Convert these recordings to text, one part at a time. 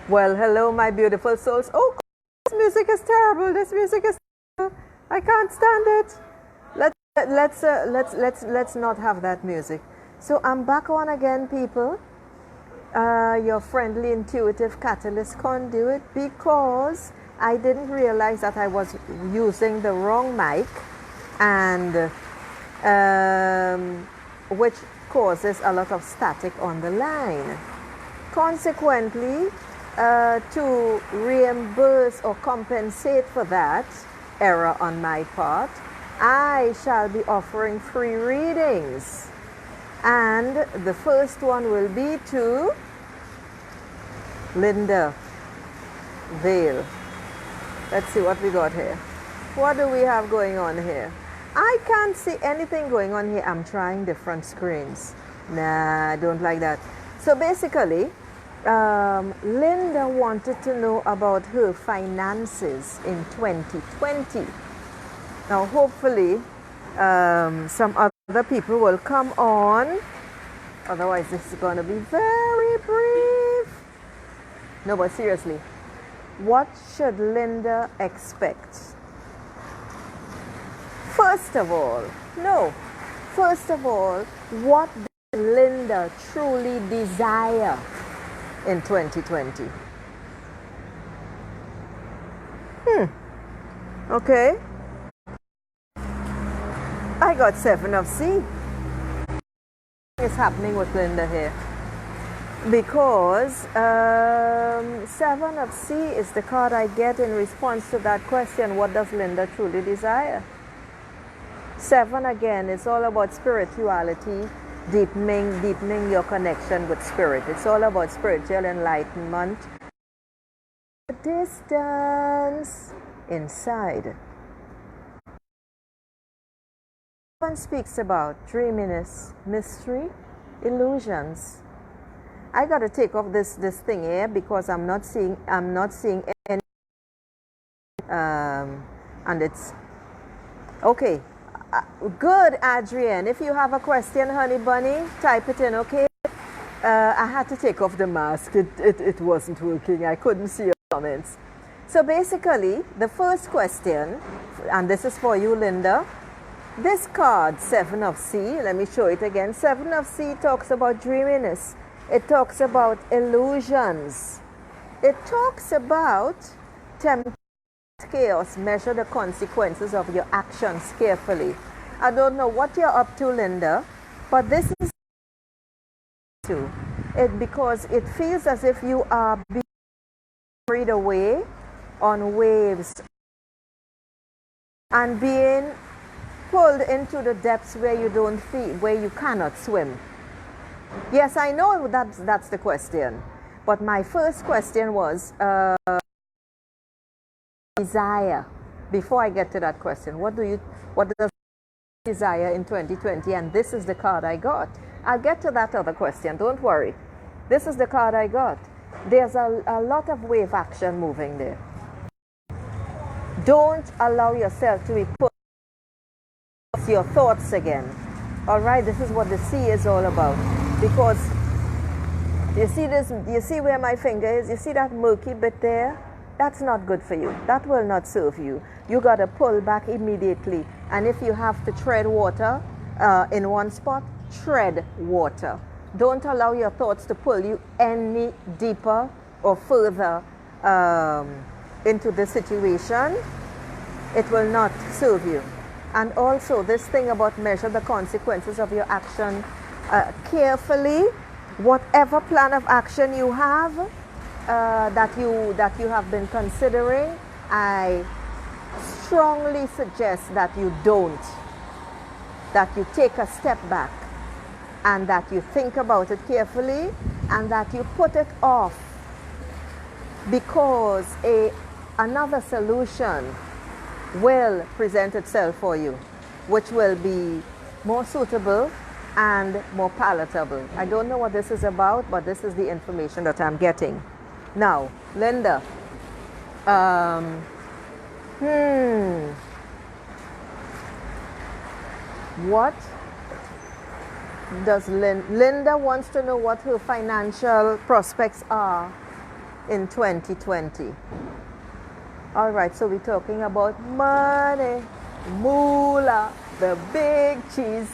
Well, hello, my beautiful souls. Oh, this music is terrible. This music is terrible. I can't stand it. Let's not have that music. So I'm back on again, people. Your friendly intuitive catalyst conduit, because I didn't realize that I was using the wrong mic, and which causes a lot of static on the line. Consequently, to reimburse or compensate for that error on my part, I shall be offering free readings. And the first one will be to Linda Vale. Let's see what we got here. What do we have going on here? I can't see anything going on here. I'm trying different screens. Nah, I don't like that. So basically, Linda wanted to know about her finances in 2020. Now, hopefully, some other people will come on. Otherwise, this is going to be very brief. No, but seriously, what should Linda expect? First of all, what does Linda truly desire in 2020? Okay. I got 7 of C. What's happening with Linda here? Because 7 of C is the card I get in response to that question, what does Linda truly desire? 7 again, it's all about spirituality, deepening your connection with spirit. It's all about spiritual enlightenment. Distance inside. 7 speaks about dreaminess, mystery, illusions. I gotta take off this thing here because I'm not seeing any and it's okay. Good, Adrienne. If you have a question, honey bunny, type it in, okay? I had to take off the mask. It wasn't working. I couldn't see your comments. So basically, the first question, and this is for you, Linda. This card, 7 of C, let me show it again. 7 of C talks about dreaminess. It talks about illusions. It talks about chaos. Measure the consequences of your actions carefully. I don't know what you're up to, Linda, but this is because it feels as if you are being carried away on waves and being pulled into the depths where you don't feel, where you cannot swim. Yes, I know that's the question, but my first question was desire. Before I get to that question, what does desire in 2020? And this is the card I got. I'll get to that other question, don't worry. This is the card I got. There's a lot of wave action moving there. Don't allow yourself to be put off your thoughts again. All right, this is what the C is all about. Because you see where my finger is? You see that murky bit there? That's not good for you. That will not serve you. You got to pull back immediately. And if you have to tread water in one spot, tread water. Don't allow your thoughts to pull you any deeper or further into the situation. It will not serve you. And also this thing about measure the consequences of your action carefully. Whatever plan of action you have that you have been considering, I strongly suggest that you don't. That you take a step back and that you think about it carefully and that you put it off, because another solution will present itself for you, which will be more suitable and more palatable. I don't know what this is about, but this is the information that I'm getting. Now, Linda, what does Linda wants to know what her financial prospects are in 2020? All right, so we're talking about money, moolah, the big cheese.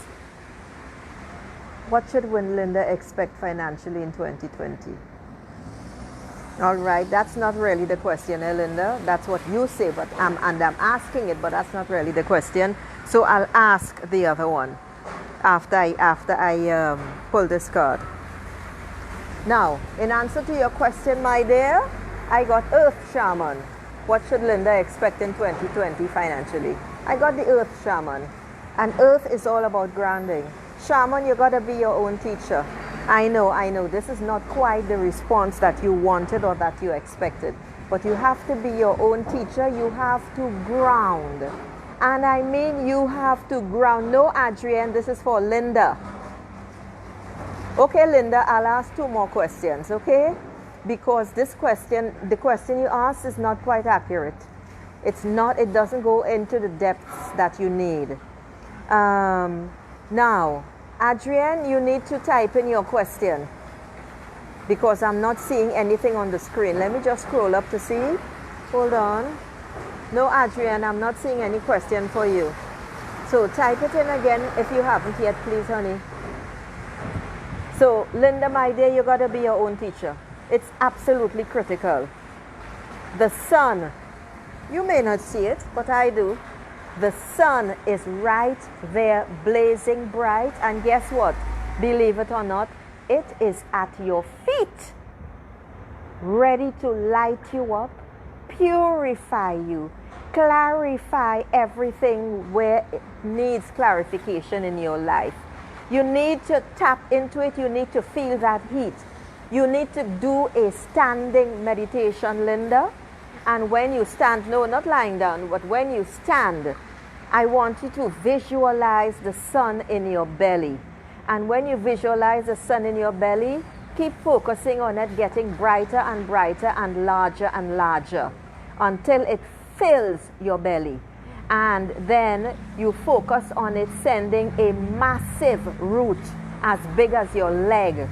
What should Linda expect financially in 2020? All right, that's not really the question, Linda. That's what you say, but I'm asking it, but that's not really the question. So I'll ask the other one after I pull this card. Now, in answer to your question, my dear, I got Earth Shaman. What should Linda expect in 2020 financially? I got the Earth Shaman. And Earth is all about grounding. Shaman, you got to be your own teacher. I know, this is not quite the response that you wanted or that you expected. But you have to be your own teacher. You have to ground. And I mean you have to ground. No, Adrienne, this is for Linda. Okay, Linda, I'll ask 2 more questions, okay? Because the question you asked is not quite accurate. It doesn't go into the depths that you need. Now, Adrienne, you need to type in your question because I'm not seeing anything on the screen. Let me just scroll up to see. Hold on. No, Adrienne, I'm not seeing any question for you. So type it in again if you haven't yet, please, honey. So, Linda, my dear, you got to be your own teacher. It's absolutely critical. The sun, you may not see it, but I do. The sun is right there, blazing bright. And guess what? Believe it or not, it is at your feet, ready to light you up, purify you, clarify everything where it needs clarification in your life. You need to tap into it. You need to feel that heat. You need to do a standing meditation, Linda. And when you stand, no, not lying down, but when you stand, I want you to visualize the sun in your belly. And when you visualize the sun in your belly, keep focusing on it getting brighter and brighter and larger until it fills your belly. And then you focus on it sending a massive root as big as your leg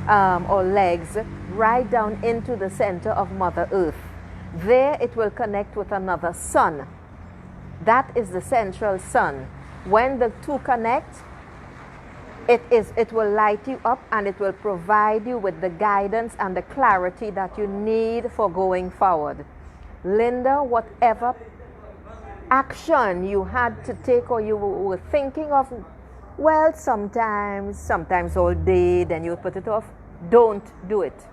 or legs right down into the center of Mother Earth. There it will connect with another sun. That is the central sun. When the 2 connect, it will light you up and it will provide you with the guidance and the clarity that you need for going forward. Linda, whatever action you had to take or you were thinking of, well, sometimes all day, then you put it off. Don't do it.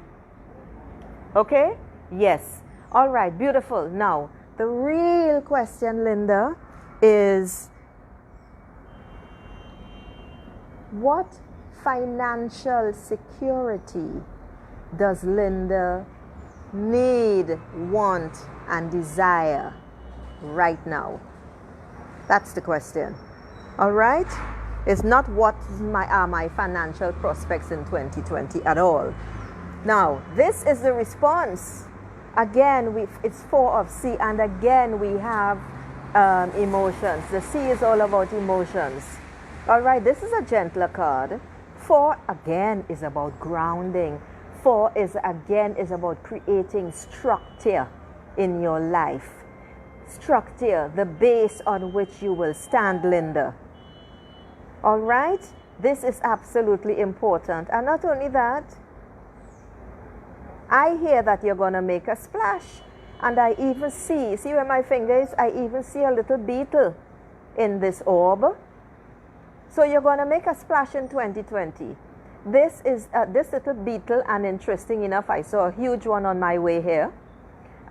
Okay? Yes. All right, beautiful. Now, the real question, Linda, is what financial security does Linda need, want, and desire right now? That's the question. All right? It's not what are my financial prospects in 2020 at all. Now, this is the response. Again, it's 4 of C, and again we have emotions. The C is all about emotions. All right, this is a gentler card. 4 again is about grounding. 4 is about creating structure in your life. Structure, the base on which you will stand, Linda. All right, this is absolutely important. And not only that, I hear that you're going to make a splash. And I even see where my finger is? I even see a little beetle in this orb. So you're going to make a splash in 2020. This little beetle, and interesting enough, I saw a huge one on my way here.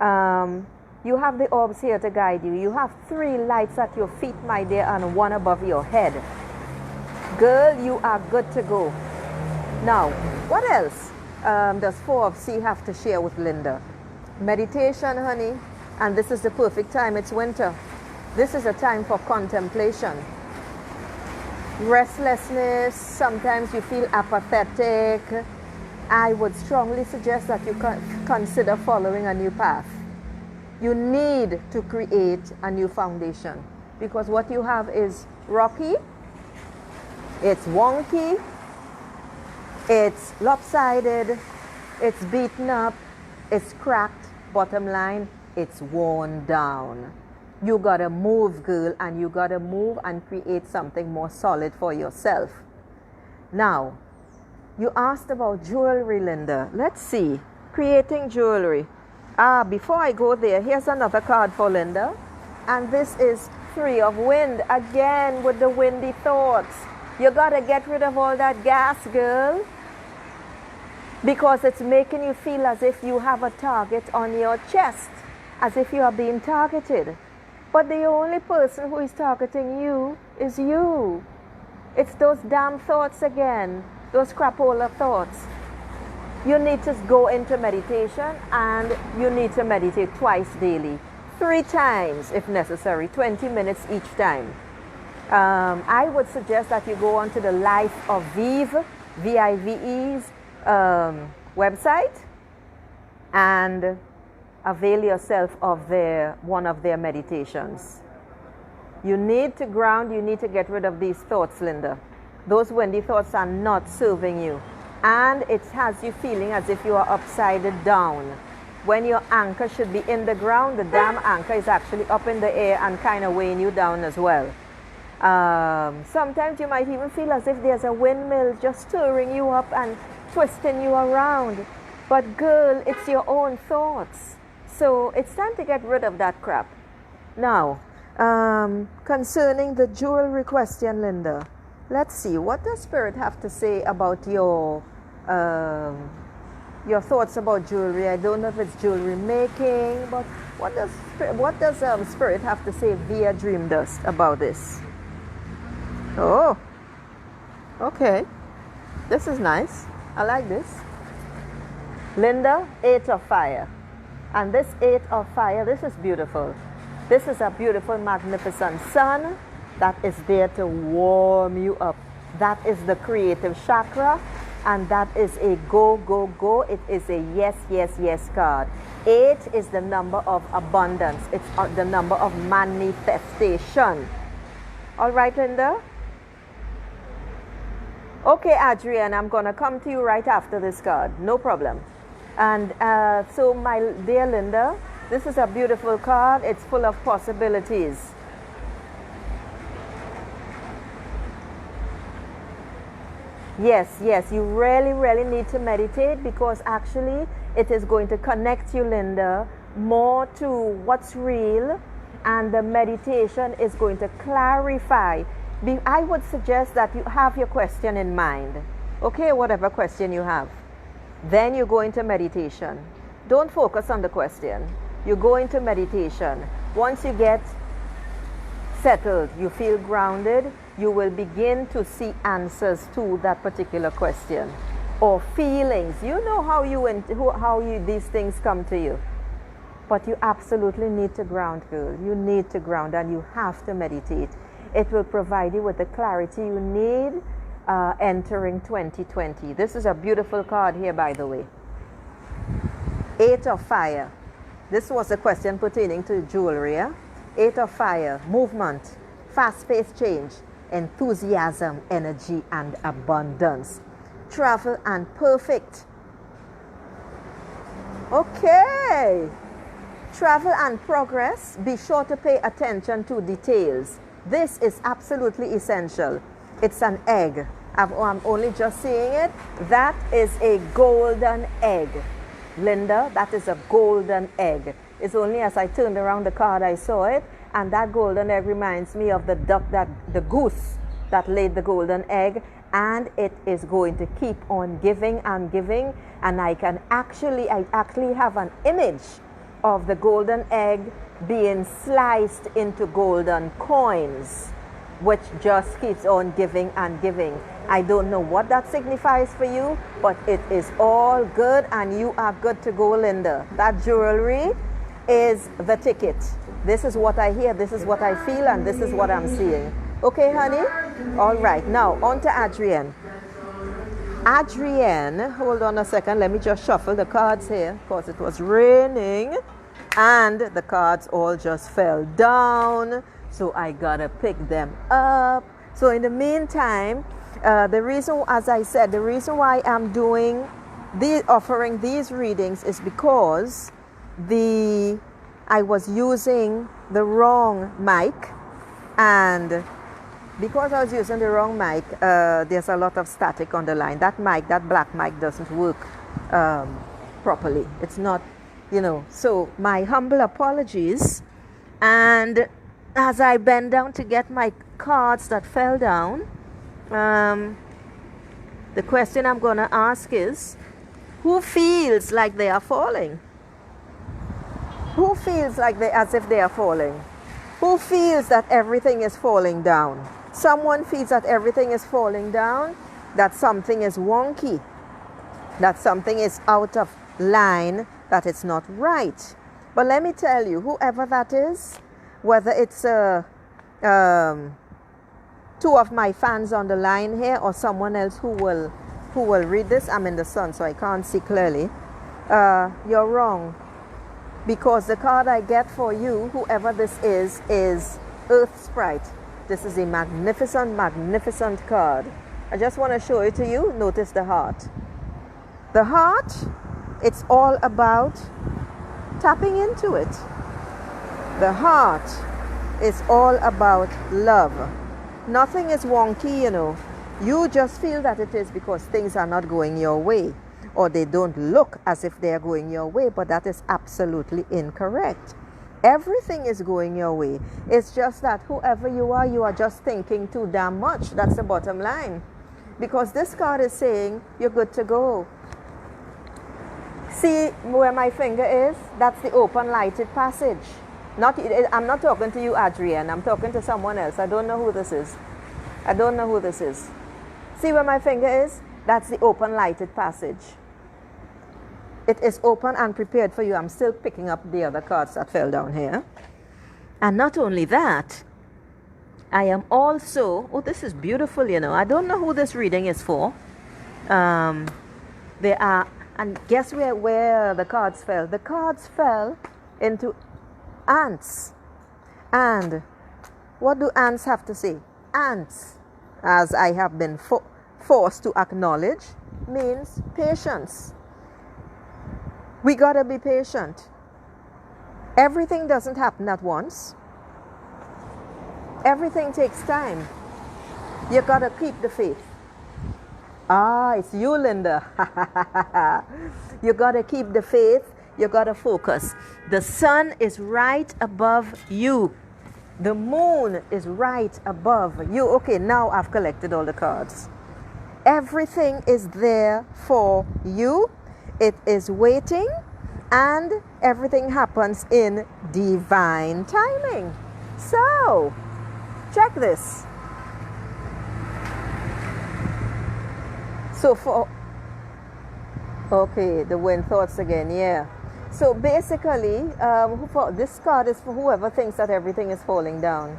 You have the orbs here to guide you. You have 3 lights at your feet, my dear, and 1 above your head. Girl, you are good to go. Now, what else does 4 of C have to share with Linda? Meditation, honey. And this is the perfect time. It's winter. This is a time for contemplation. Restlessness, sometimes you feel apathetic. I would strongly suggest that you consider following a new path. You need to create a new foundation, because what you have is rocky, it's wonky, it's lopsided, it's beaten up, It's cracked. Bottom line, it's worn down. You gotta move, girl, and you gotta move and create something more solid for yourself. Now, you asked about jewelry, Linda. Let's see. Creating jewelry. Before I go there, here's another card for Linda. And this is Three of Wind. Again, with the windy thoughts. You gotta get rid of all that gas, girl. Because it's making you feel as if you have a target on your chest. As if you are being targeted. But the only person who is targeting you is you. It's those damn thoughts again. Those crapola thoughts. You need to go into meditation, and you need to meditate twice daily. 3 times if necessary, 20 minutes each time. I would suggest that you go onto the Life of Vive, VIVE's website, and avail yourself of one of their meditations. You need to ground, you need to get rid of these thoughts, Linda. Those windy thoughts are not serving you. And it has you feeling as if you are upside down. When your anchor should be in the ground, the damn anchor is actually up in the air and kind of weighing you down as well. Sometimes you might even feel as if there's a windmill just stirring you up and twisting you around. But girl, it's your own thoughts. So it's time to get rid of that crap. Now, concerning the jewelry question, Linda, let's see, what does Spirit have to say about your thoughts about jewelry? I don't know if it's jewelry making, but what does Spirit have to say via Dream Dust about this? Oh, okay. This is nice. I like this. Linda, 8 of Fire. And this 8 of Fire, this is beautiful. This is a beautiful, magnificent sun that is there to warm you up. That is the creative chakra, and that is a go, go, go. It is a yes, yes, yes card. 8 is the number of abundance. It's the number of manifestation. All right, Linda? Okay, Adrienne, I'm going to come to you right after this card. No problem. And so, my dear Linda, this is a beautiful card. It's full of possibilities. Yes, yes, you really, really need to meditate, because actually it is going to connect you, Linda, more to what's real, and the meditation is going to clarify. I would suggest that you have your question in mind. Okay, whatever question you have. Then you go into meditation. Don't focus on the question. You go into meditation. Once you get settled, you feel grounded, you will begin to see answers to that particular question, or feelings. You know how these things come to you. But you absolutely need to ground, girl. You need to ground, and you have to meditate. It will provide you with the clarity you need entering 2020. This is a beautiful card here, by the way. 8 of Fire. This was a question pertaining to jewelry. Yeah? 8 of Fire, movement, fast-paced change, enthusiasm, energy, and abundance. Travel and perfect. Okay. Travel and progress. Be sure to pay attention to details. This is absolutely essential. It's an egg. I'm only just seeing it. That is a golden egg. Linda, that is a golden egg. It's only as I turned around the card I saw it, and that golden egg reminds me of the goose that laid the golden egg, and it is going to keep on giving and giving. And I actually have an image of the golden egg being sliced into golden coins, which just keeps on giving and giving. I don't know what that signifies for you, but it is all good, and you are good to go, Linda. That jewelry is the ticket. This is what I hear, this is what I feel, and this is what I'm seeing. Okay, honey? All right, now on to Adrienne. Adrienne, hold on a second. Let me just shuffle the cards here, because it was raining and the cards all just fell down. So I gotta pick them up. So in the meantime, the reason, as I said, the reason why I'm doing offering these readings is because I was using the wrong mic, and because I was using the wrong mic, there's a lot of static on the line. That mic, that black mic, doesn't work properly. It's not, So my humble apologies. And as I bend down to get my cards that fell down, the question I'm going to ask is, who feels like they are falling? Who feels like as if they are falling? Who feels that everything is falling down? Someone feels that everything is falling down, that something is wonky, that something is out of line, that it's not right. But let me tell you, whoever that is, whether it's two of my fans on the line here or someone else who will read this, I'm in the sun so I can't see clearly, you're wrong. Because the card I get for you, whoever this is Earth Sprite. This is a magnificent, magnificent card. I just want to show it to you. Notice the heart. The heart, it's all about tapping into it. The heart is all about love. Nothing is wonky, You just feel that it is because things are not going your way, or they don't look as if they are going your way, but that is absolutely incorrect. Everything is going your way. It's just that whoever you are just thinking too damn much. That's the bottom line. Because this card is saying you're good to go. See where my finger is? That's the open lighted passage. I'm not talking to you, Adrienne. I'm talking to someone else. I don't know who this is. See where my finger is? That's the open lighted passage. It is open and prepared for you. I'm still picking up the other cards that fell down here. And not only that, I am also, this is beautiful, I don't know who this reading is for. And guess where the cards fell? The cards fell into ants. And what do ants have to say? Ants, as I have been forced to acknowledge, means patience. We gotta be patient. Everything doesn't happen at once. Everything takes time. You gotta keep the faith. It's you, Linda. You gotta keep the faith. You gotta focus. The sun is right above you. The moon is right above you. Okay, now I've collected all the cards. Everything is there for you. It is waiting, and everything happens in divine timing. So, check this. So the wind thoughts again, yeah. So basically, this card is for whoever thinks that everything is falling down.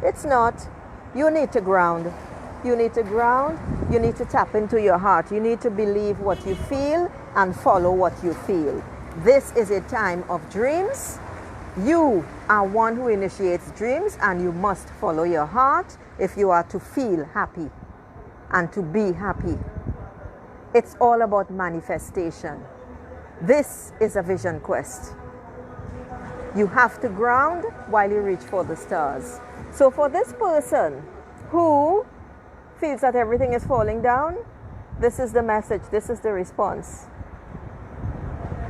It's not. You need to ground. You need to ground. You need to tap into your heart. You need to believe what you feel and follow what you feel. This is a time of dreams. You are one who initiates dreams, and you must follow your heart if you are to feel happy and to be happy. It's all about manifestation. This is a vision quest. You have to ground while you reach for the stars. So for this person who feels that everything is falling down, this is the message, this is the response.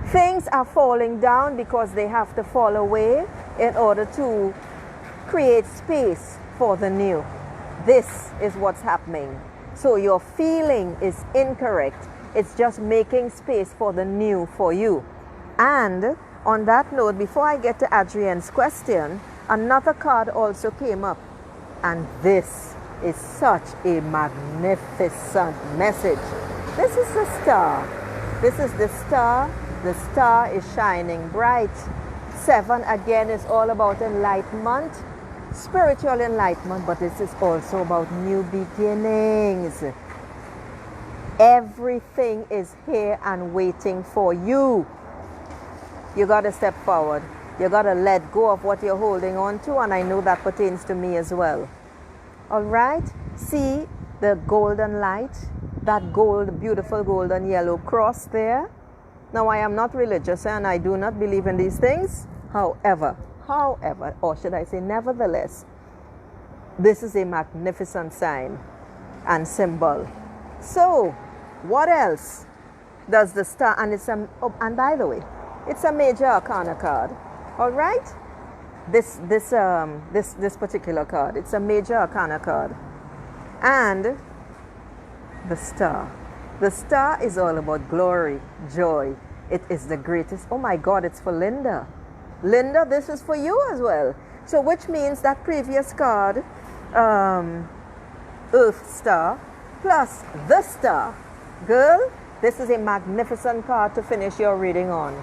Things are falling down because they have to fall away in order to create space for the new. This is what's happening. So your feeling is incorrect. It's just making space for the new for you. And on that note, before I get to Adrienne's question, another card also came up. And this is such a magnificent message. This is the star. This is the star. The star is shining bright. 7 again is all about enlightenment, spiritual enlightenment, but this is also about new beginnings. Everything is here and waiting for you. You got to step forward. You got to let go of what you're holding on to, and I know that pertains to me as well. All right? See the golden light that gold, beautiful golden yellow cross there. Now, I am not religious and I do not believe in these things. However, or should I say nevertheless, this is a magnificent sign and symbol. So, what else does the star, and by the way, it's a major arcana card. All right? This particular card, it's a major arcana card. And the star. The star is all about glory, joy. It is the greatest. Oh my God, it's for Linda. Linda, this is for you as well. So which means that previous card, Earth Star, plus the star. Girl, this is a magnificent card to finish your reading on.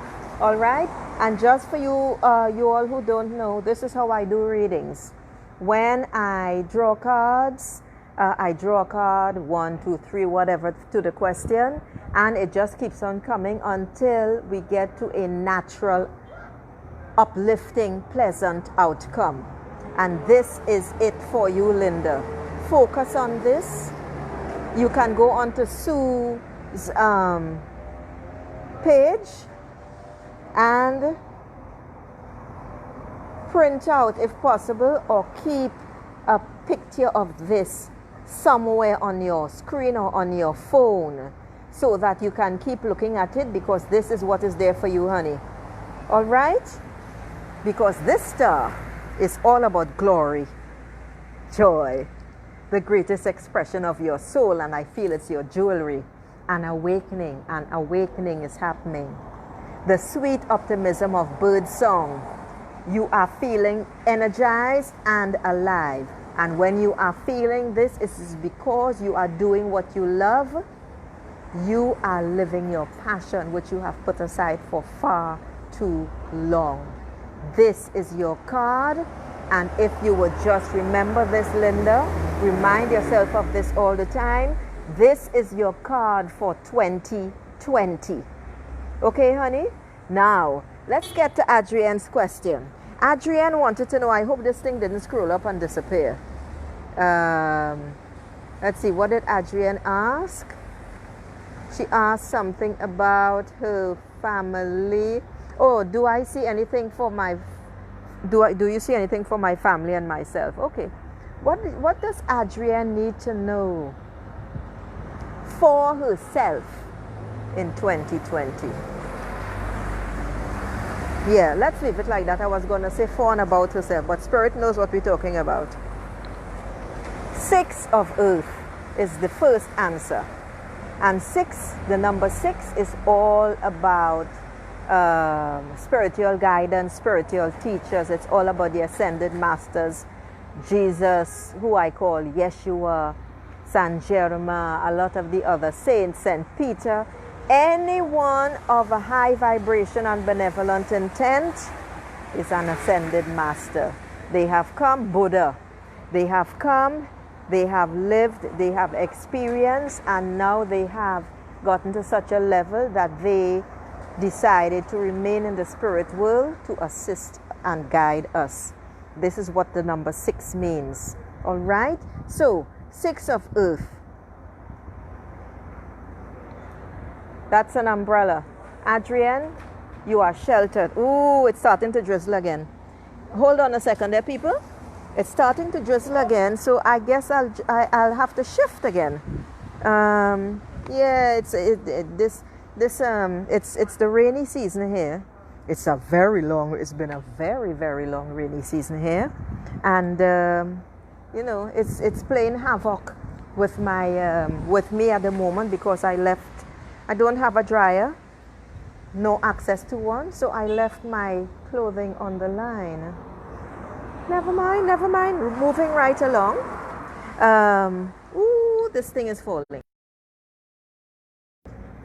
All right? And just for you, you all who don't know, this is how I do readings. When I draw cards, I draw a card, 1, 2, 3, whatever, to the question, and it just keeps on coming until we get to a natural, uplifting, pleasant outcome. And this is it for you, Linda. Focus on this. You can go on to Sue's page and print out, if possible, or keep a picture of this somewhere on your screen or on your phone so that you can keep looking at it, because this is what is there for you, honey. All right? Because this star is all about glory, joy, the greatest expression of your soul, and I feel it's your jewelry. An awakening is happening. The sweet optimism of bird song. You are feeling energized and alive. And when you are feeling this, it is because you are doing what you love. You are living your passion, which you have put aside for far too long. This is your card. And if you would just remember this, Linda, remind yourself of this all the time. This is your card for 2020. Okay, honey? Now, let's get to Adrienne's question. Adrienne wanted to know, I hope this thing didn't scroll up and disappear. Let's see, what did Adrienne ask? She asked something about her family. Oh, do I see anything for my, do you see anything for my family and myself? Okay. What does Adrienne need to know for herself in 2020? Yeah, let's leave it like that. I was going to say for and about herself, but Spirit knows what we're talking about. 6 of Earth is the first answer. And 6, the number 6, is all about spiritual guidance, spiritual teachers. It's all about the ascended masters, Jesus, who I call Yeshua, San Jerome, a lot of the other saints, St. Peter. Anyone of a high vibration and benevolent intent is an ascended master. They have come, Buddha. They have come, they have lived, they have experienced, and now they have gotten to such a level that they decided to remain in the spirit world to assist and guide us. This is what the number 6 means. All right? So, 6 of Earth. That's an umbrella. Adrienne, you are sheltered. Ooh, it's starting to drizzle again. Hold on a second there, people. It's starting to drizzle again, so I guess I'll have to shift again. Yeah, it's the rainy season here. It's been a very, very long rainy season here, and you know, it's playing havoc with my with me at the moment, because I don't have a dryer, no access to one, so I left my clothing on the line. Never mind, moving right along. Ooh, this thing is falling.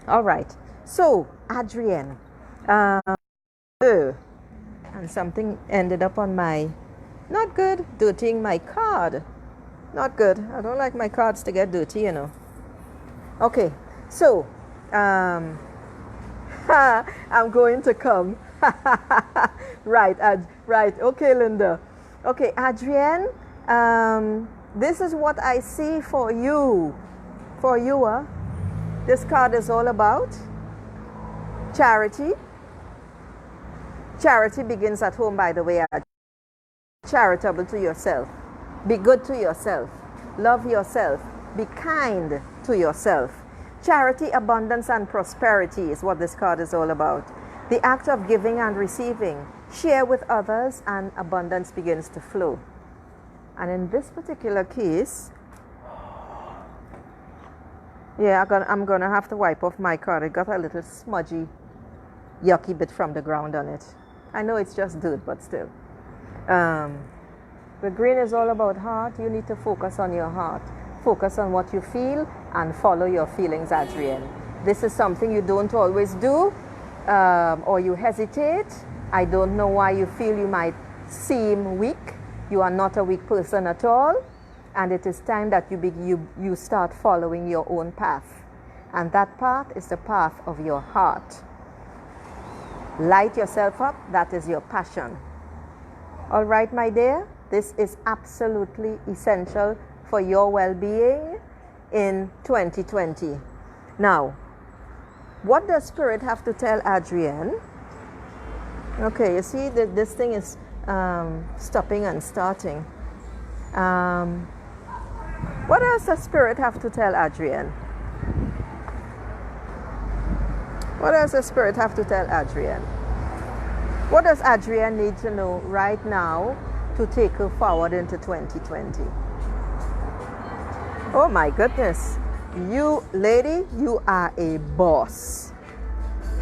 All right, so Adrienne, and something ended up on my, not good, dirtying my card. Not good. I don't like my cards to get dirty, you know. Okay, so I'm going to come. Right. Okay, Linda. Okay, Adrienne, this is what I see for you. For you, This card is all about charity. Charity begins at home, by the way. Charitable to yourself. Be good to yourself. Love yourself. Be kind to yourself. Charity, abundance, and prosperity is what this card is all about. The act of giving and receiving. Share with others and abundance begins to flow. And in this particular case, yeah, I'm going to have to wipe off my card. It got a little smudgy, yucky bit from the ground on it. I know it's just dirt, but still. The green is all about heart. You need to focus on your heart. Focus on what you feel and follow your feelings, Adrienne. This is something you don't always do, or you hesitate. I don't know why you feel you might seem weak. You are not a weak person at all. And it is time that you start following your own path. And that path is the path of your heart. Light yourself up. That is your passion. All right, my dear. This is absolutely essential for your well-being in 2020. Now, what does Spirit have to tell Adrienne? Okay, you see that this thing is stopping and starting. What else does Spirit have to tell Adrienne? What else does Spirit have to tell Adrienne? What does Adrienne need to know right now to take her forward into 2020? Oh my goodness. You, lady, you are a boss.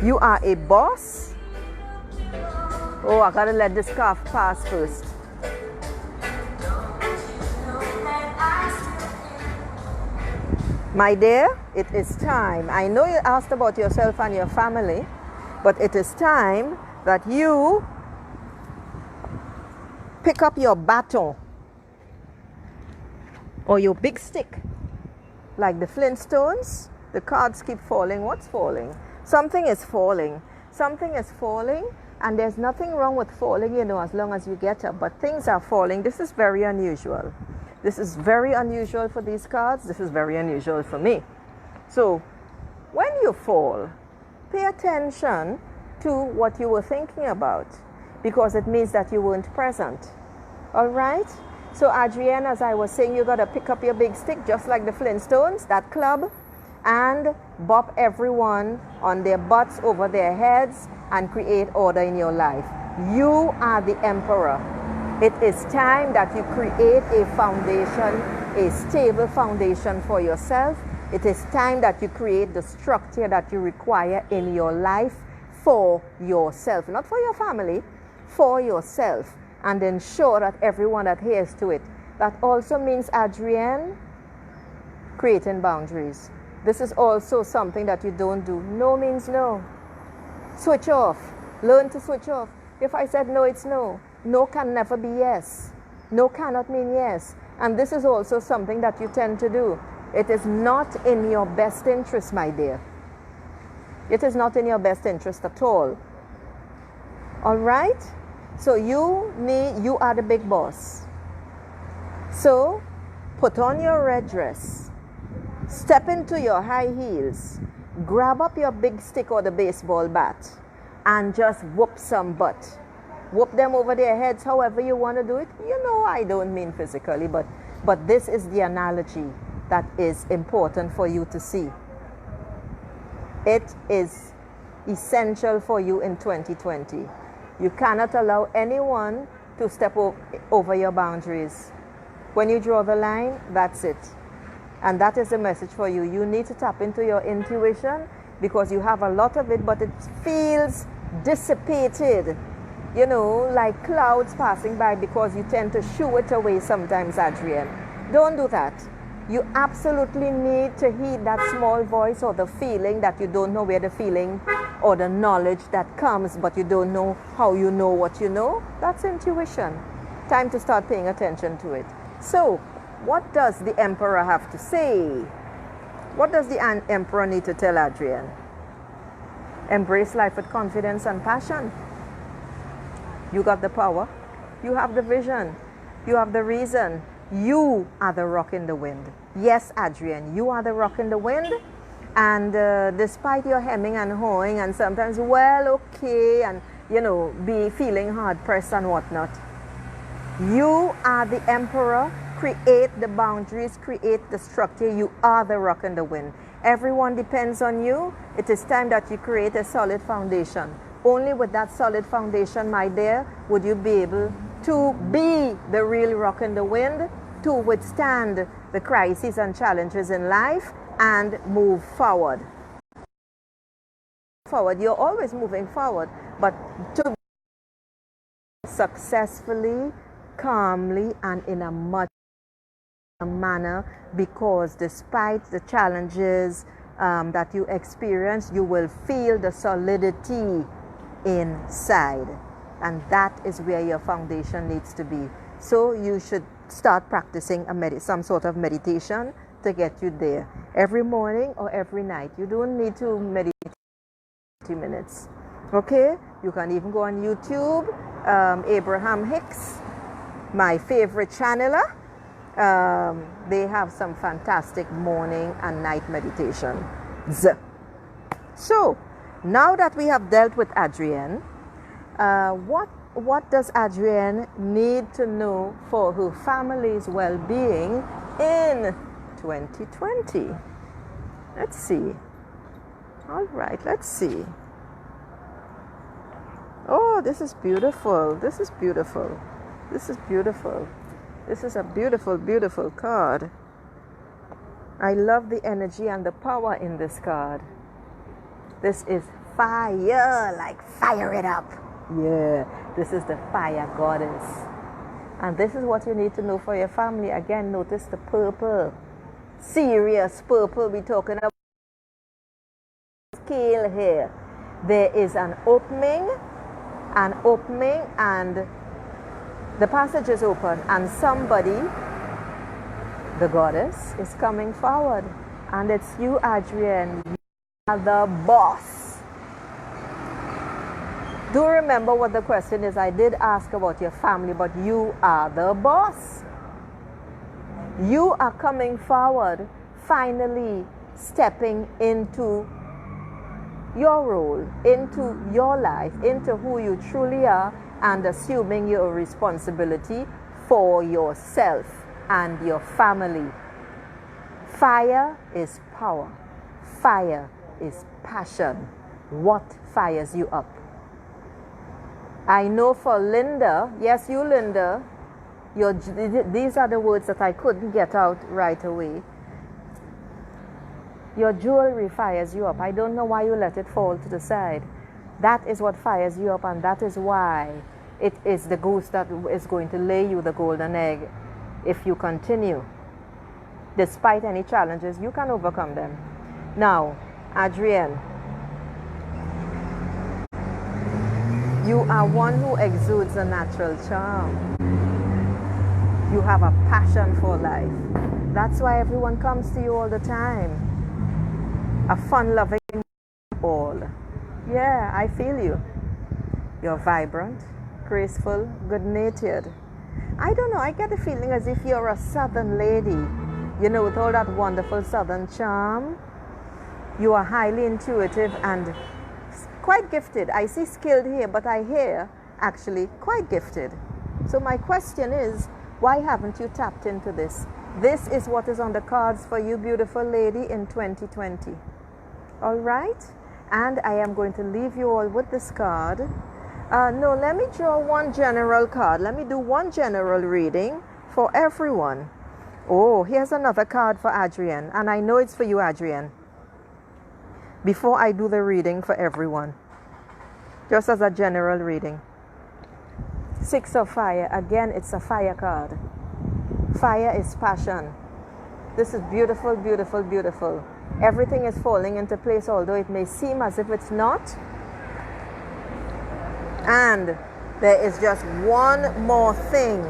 You are a boss. Oh, I gotta let this scarf pass first. My dear, it is time. I know you asked about yourself and your family, but it is time that you pick up your baton or your big stick. Like the Flintstones, the cards keep falling. What's falling? Something is falling. Something is falling, and there's nothing wrong with falling, you know, as long as you get up. But things are falling. This is very unusual. This is very unusual for these cards. This is very unusual for me. So, when you fall, pay attention to what you were thinking about, because it means that you weren't present. All right? So, Adrienne, as I was saying, you got to pick up your big stick, just like the Flintstones, that club, and bop everyone on their butts over their heads and create order in your life. You are the emperor. It is time that you create a foundation, a stable foundation for yourself. It is time that you create the structure that you require in your life for yourself, not for your family, for yourself, and ensure that everyone adheres to it. That also means, Adrienne, creating boundaries. This is also something that you don't do. No means no. Switch off. Learn to switch off. If I said no, it's no. No can never be yes. No cannot mean yes. And this is also something that you tend to do. It is not in your best interest, my dear. It is not in your best interest at all. All right? So you are the big boss. So put on your red dress. Step into your high heels. Grab up your big stick or the baseball bat and just whoop some butt. Whoop them over their heads however you want to do it. You know, I don't mean physically, but this is the analogy that is important for you to see. It is essential for you in 2020. You cannot allow anyone to step over your boundaries. When you draw the line, that's it. And that is the message for you. You need to tap into your intuition, because you have a lot of it, but it feels dissipated. You know, like clouds passing by, because you tend to shoo it away sometimes, Adrienne. Don't do that. You absolutely need to heed that small voice or the feeling that you don't know where the feeling or the knowledge that comes, but you don't know how you know what you know. That's intuition. Time to start paying attention to it. So, what does the Emperor have to say? What does the Emperor need to tell Adrienne? Embrace life with confidence and passion. You got the power. You have the vision. You have the reason. You are the rock in the wind. Yes, Adrienne, you are the rock in the wind. And despite your hemming and hawing and sometimes, well, okay, and, you know, be feeling hard pressed and whatnot, you are the emperor. Create the boundaries, create the structure. You are the rock and the wind. Everyone depends on you. It is time that you create a solid foundation. Only with that solid foundation, my dear, would you be able to be the real rock and the wind, to withstand the crises and challenges in life and move forward. You're always moving forward, but to successfully, calmly, and in a much manner, because despite the challenges that you experience, you will feel the solidity inside, and that is where your foundation needs to be. So you should start practicing some sort of meditation to get you there every morning or every night. You don't need to meditate 20 minutes. Okay, you can even go on YouTube. Abraham Hicks, my favorite channeler, they have some fantastic morning and night meditations. So now that we have dealt with Adrienne, what does Adrienne need to know for her family's well-being in 2020? Let's see. All right, let's see. Oh, this is beautiful. This is beautiful. This is beautiful. This is a beautiful, beautiful card. I love the energy and the power in this card. This is fire, like fire it up. Yeah, this is the fire goddess. And this is what you need to know for your family. Again, notice the purple. Serious purple we're talking about. Scale here. There is an opening, and the passage is open, and somebody, the goddess, is coming forward. And it's you, Adrienne. You are the boss. Do remember what the question is. I did ask about your family, but you are the boss. You are coming forward, finally stepping into your role, into your life, into who you truly are, and assuming your responsibility for yourself and your family. Fire is power. Fire is passion. What fires you up? I know for Linda, yes, you, Linda, these are the words that I couldn't get out right away. Your jewelry fires you up. I don't know why you let it fall to the side. That is what fires you up, and that is why it is the goose that is going to lay you the golden egg. If you continue, despite any challenges, you can overcome them. Now, Adrienne, you are one who exudes a natural charm. You have a passion for life. That's why everyone comes to you all the time. A fun-loving all. Yeah, I feel you. You're vibrant, graceful, good-natured. I don't know, I get the feeling as if you're a southern lady. You know, with all that wonderful southern charm. You are highly intuitive and quite gifted. I see skilled here, but I hear actually quite gifted. So my question is, why haven't you tapped into this? This is what is on the cards for you, beautiful lady, in 2020. All right? And I am going to leave you all with this card. No, let me draw one general card. Let me do one general reading for everyone. Oh, here's another card for Adrienne. And I know it's for you, Adrienne. Before I do the reading for everyone. Just as a general reading. Six of Fire. Again, it's a fire card. Fire is passion. This is beautiful, beautiful, beautiful. Everything is falling into place, although it may seem as if it's not. And there is just one more thing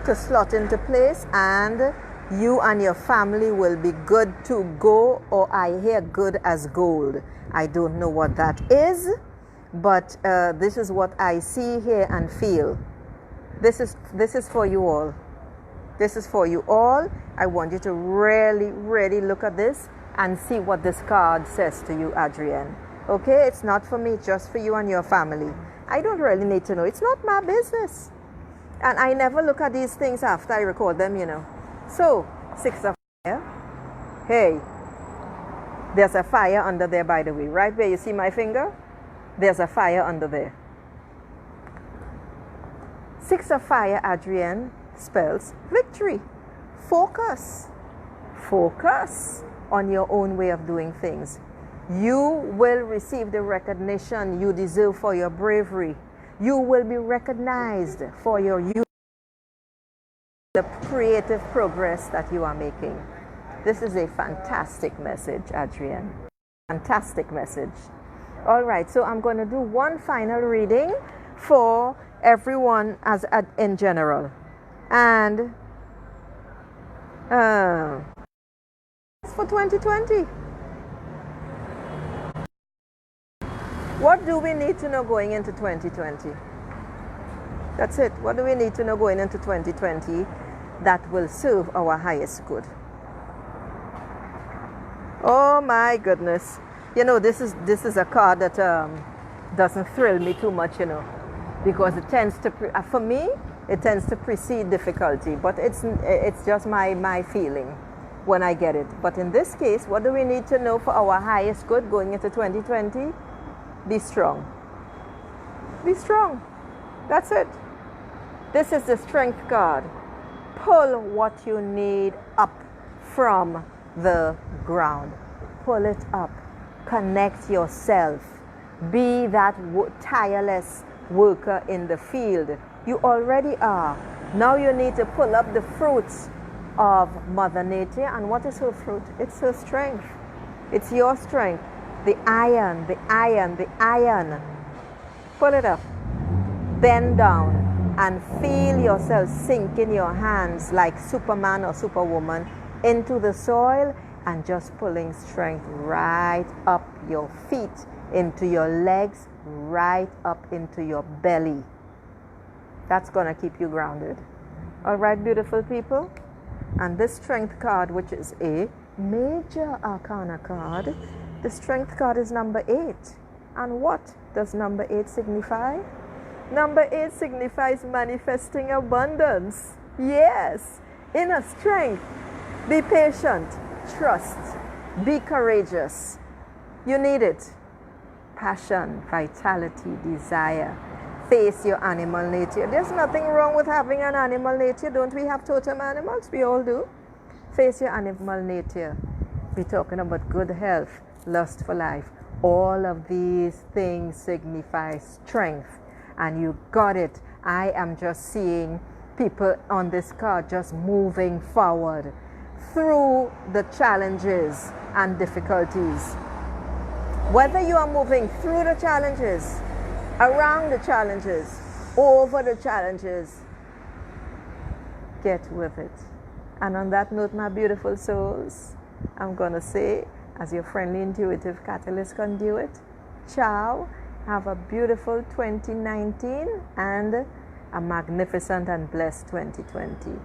to slot into place, and you and your family will be good to go, or I hear good as gold. I don't know what that is, but this is what I see, hear, and feel. This is for you all. This is for you all. I want you to really, really look at this and see what this card says to you, Adrienne. Okay, it's not for me, it's just for you and your family. I don't really need to know. It's not my business. And I never look at these things after I record them, you know. So, 6 of fire. Hey, there's a fire under there, by the way. Right where you see my finger, there's a fire under there. 6 of fire, Adrienne, spells victory. Focus. Focus on your own way of doing things. You will receive the recognition you deserve for your bravery. You will be recognized for your youth, the creative progress that you are making. This is a fantastic message, Adrienne. Fantastic message. All right, so I'm going to do one final reading for everyone as in general. And for 2020. What do we need to know going into 2020? That's it. What do we need to know going into 2020 that will serve our highest good? Oh my goodness. You know, this is a card that doesn't thrill me too much, you know, because it tends to, for me, it tends to precede difficulty, but it's just my feeling when I get it. But in this case, what do we need to know for our highest good going into 2020? Be strong. Be strong. That's it. This is the strength card. Pull what you need up from the ground. Pull it up. Connect yourself. Be that tireless worker in the field. You already are. Now you need to pull up the fruits of Mother Nature. And what is her fruit? It's her strength. It's your strength. The iron, the iron, the iron. Pull it up. Bend down and feel yourself sink in your hands like Superman or Superwoman into the soil and just pulling strength right up your feet, into your legs, right up into your belly. That's going to keep you grounded. All right, beautiful people? And this strength card, which is a major arcana card, the strength card is number 8. And what does number 8 signify? Number 8 signifies manifesting abundance. Yes, inner strength. Be patient. Trust. Be courageous. You need it. Passion, vitality, desire. Face your animal nature. There's nothing wrong with having an animal nature. Don't we have totem animals? We all do. Face your animal nature. We're talking about good health, lust for life. All of these things signify strength. And you got it. I am just seeing people on this card just moving forward through the challenges and difficulties. Whether you are moving through the challenges, around the challenges, over the challenges, get with it. And on that note, my beautiful souls, I'm going to say, as your friendly intuitive catalyst conduit, ciao. Have a beautiful 2019 and a magnificent and blessed 2020.